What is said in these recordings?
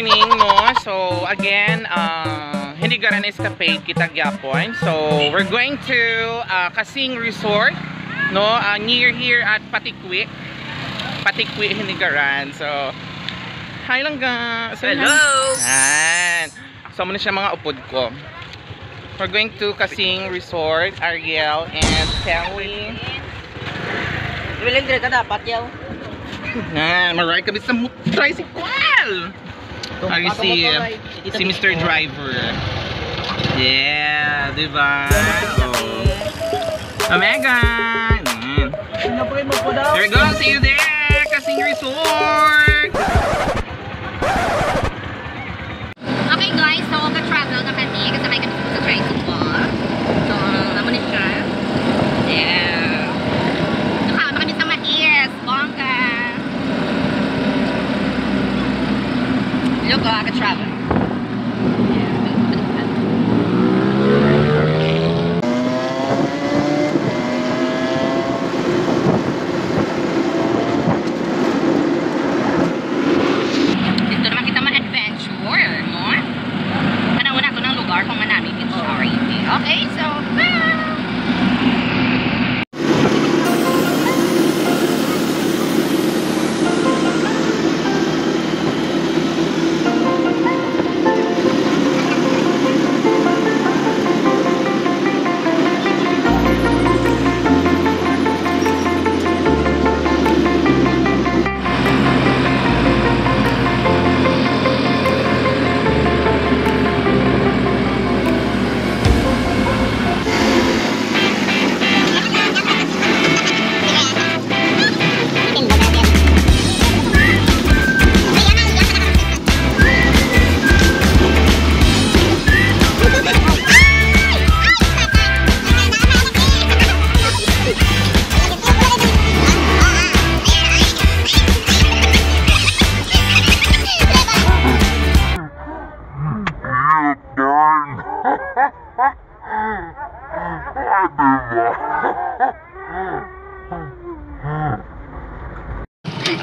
morning, no? So, again, Hinigaran Escapade kita gyapon. So, we're going to Kasing Resort, no? Near here at Patikwi. Patikwi, Hinigaran. So, hi lang ga. Hello! Yan. So, muna siya mga upod ko. We're going to Kasing Resort, Ariel and Kelly. Willing dire ka dapat yaw. Yan, marami kami sa tricycle. Are you see si Mr. Driver? Yeah, diba? Oh, Megan! There we go, see you there! Kasing Resort! Okay guys, so ka-travel na kami kasabay kami sa tricycle. So, naman siya. Yeah. Nakama kami sa mais, bongga. Look, ka-travel. Okay, so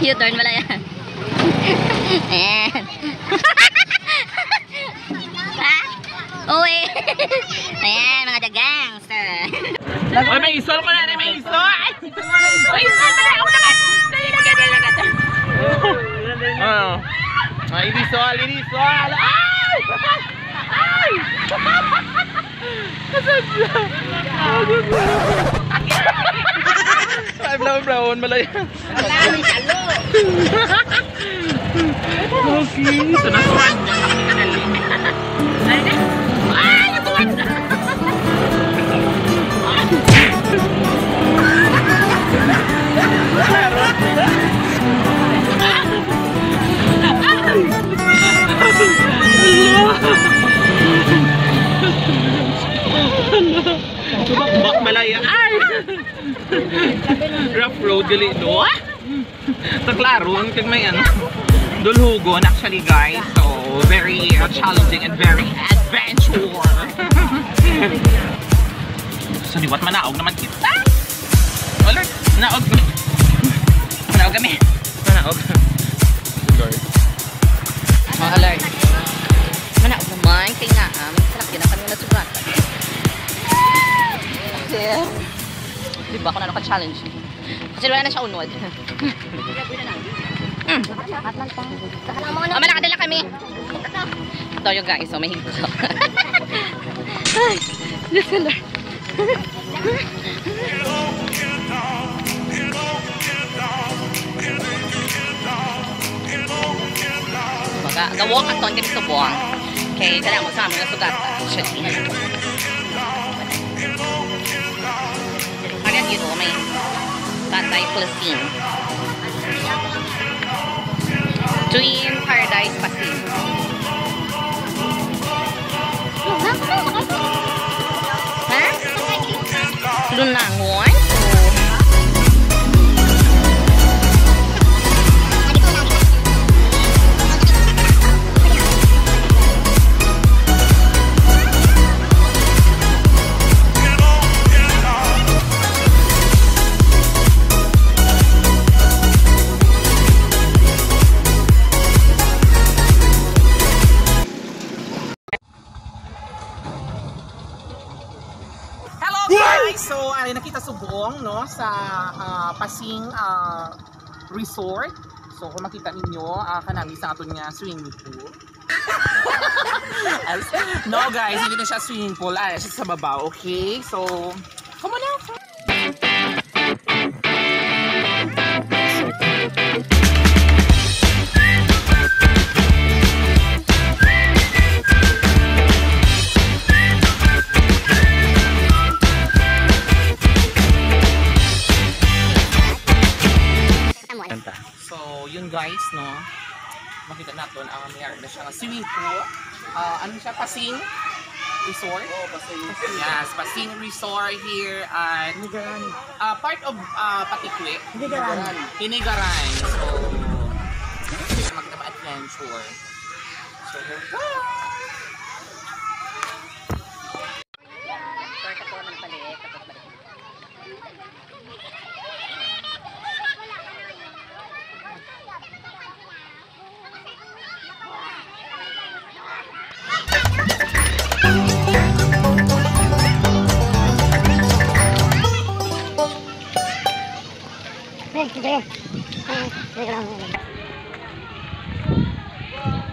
U-turn wala yan. Ayan. Ha? Uwi. Ayan, mga dagangster. Oy, may isol ko na rin, may isol! May isol na rin! Ako naman! Dali na ganda! Oo. Irisol! Irisol! Ay! Ay! Kasad siya! Brown, malaya. Okay, ito na swan. Ay, ito na. Bak malaya. Ay! Rough road gali do. Taklaron kag may ano. Dulhugon actually guys. So very challenging and very adventure. So liwat manaog naman kita. Alert, naog. Manaog kami. Manaog. alert. Manaog naman kay nga salak din kami nasugatan. Diba ako na naka-challenge kasi wala na siya unod. Malakad na kami. Ito yung guys, so may higto. Ay, Diyos ko Lord. Baga, gawak at ton kami sa buwang. Okay, kailangan mo sa amin na sugat. Kaya dito may Tatay Placine. Twin Paradise Pasin. Ha? Lunangon? ari nakita subong no sa Pasing Resort. So kung makita ninyo kanami sa aton nga swimming pool. No guys, hindi na siya swimming pool, siya sa baba, okay? So come on out. So, yun guys, no? Makita natin, mayroon na siya swimming pool. Ano siya? Pasing Resort? Oh, Pasing. Yes, Pasing Resort here at part of Patikwik. Hinigaran. So, makita ma-adventure. So, here we go!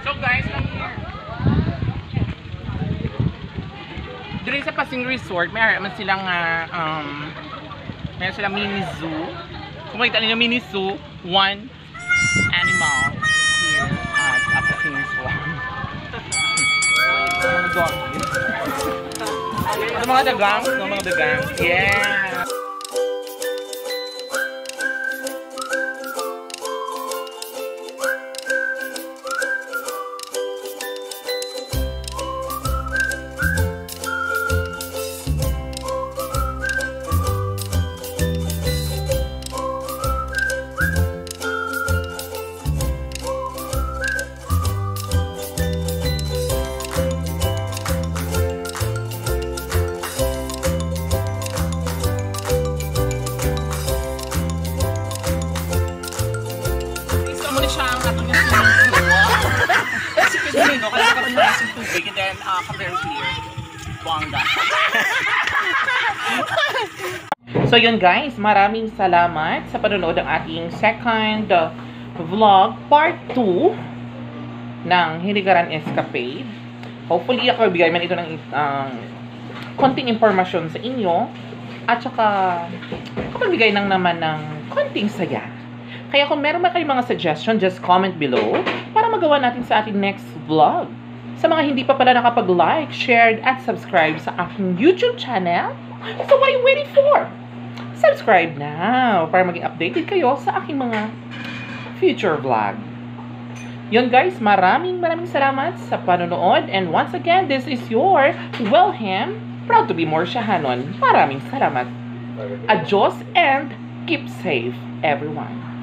So guys, come here. Dito sa Pasing Resort, mayroon silang mayroon silang mini zoo. Kung makita ninyo mini zoo, one animal here at Pasing Resort. Ito mga dagang, yeah. And then compare here, bongga. So yun guys, maraming salamat sa panonood ng ating second vlog, part 2 ng Hinigaran Escapade. Hopefully ako bigay man ito ng konting impormasyon sa inyo at saka kapag ng naman ng konting saya. Kaya kung meron ba kayong mga suggestion, just comment below para magawa natin sa ating next vlog. Sa mga hindi pa pala nakapag-like, shared, at subscribe sa aking YouTube channel, so what are you waiting for? Subscribe now para maging updated kayo sa aking mga future vlog. Yun guys, maraming salamat sa panonood. And once again, this is your Wilhelm, proud to be Morsyahanon. Maraming salamat. Adios and keep safe, everyone.